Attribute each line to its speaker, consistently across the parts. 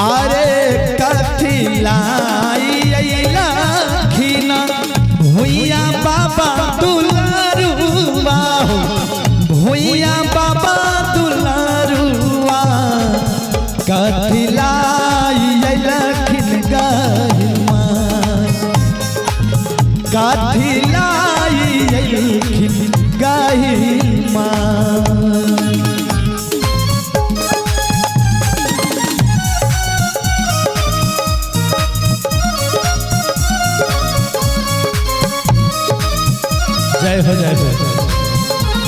Speaker 1: अरे कथिलाई खीना भुइया बाबा दुलारुआ भुइया बाबा दुलारुआ कथिलाई खिन गहिमा कथिलाई खिन गहिमा जय हो जय हो।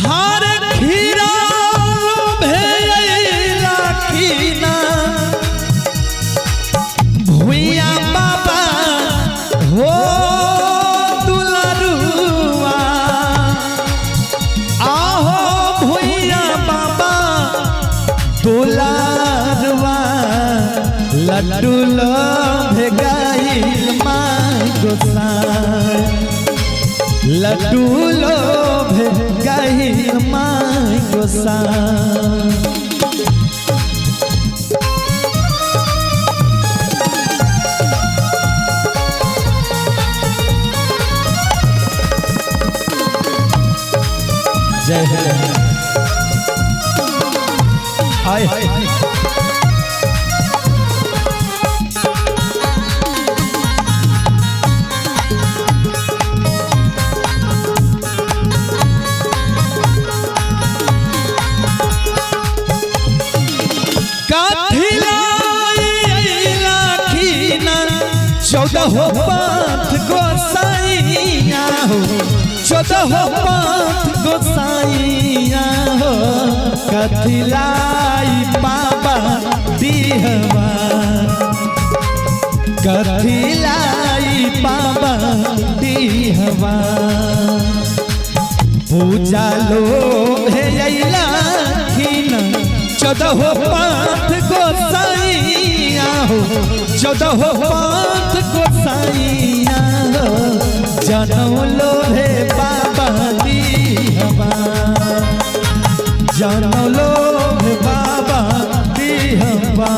Speaker 1: हर खीरा भेला खीना भुइया बाबा हो दुलारुआ लड्डू लो भेगाइल माय गोसाई लड्डू लो भेगाइल माय गोसाई जय जय हाय हाय चौदह पंथ गोसाइया हो चौदह पंथ गोसाइया हो कथिलाई बाबा दिहवा कथिलाई बाबा दिहवा पूजा लो भेला खीना चौदह पंथ गोसाइया हो चौदह पंथ गोसाइया हो जनम लो हे बाबा दिहवा जनम लो हे बाबा दिहवा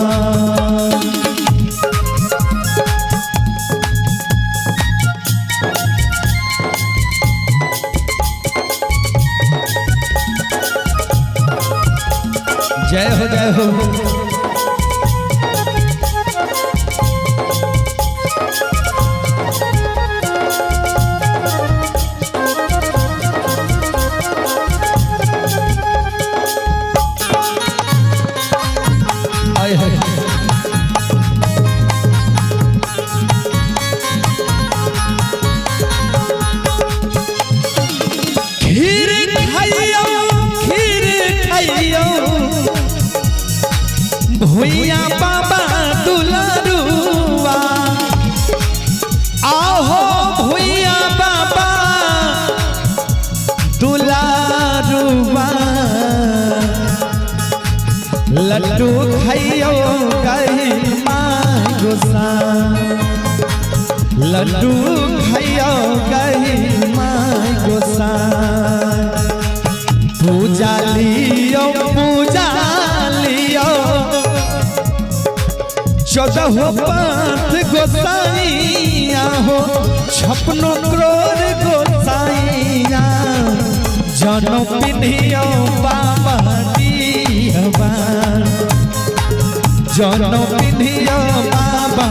Speaker 1: जय हो जय हो। खीर खाइयो भुइया बाबा दुलारुआ आहो भुइया बाबा दुलारुआ लड्डू खाइयो गहिल माय गोसाई लड्डू खाइयो गहिल माय गोसाई पूजा लियो चौदह पंथ गोसाइया हो 56 करोड़ गोसाइया जनम पिन्हियो बाबा दिहवा जनम पिन्हियो बाबा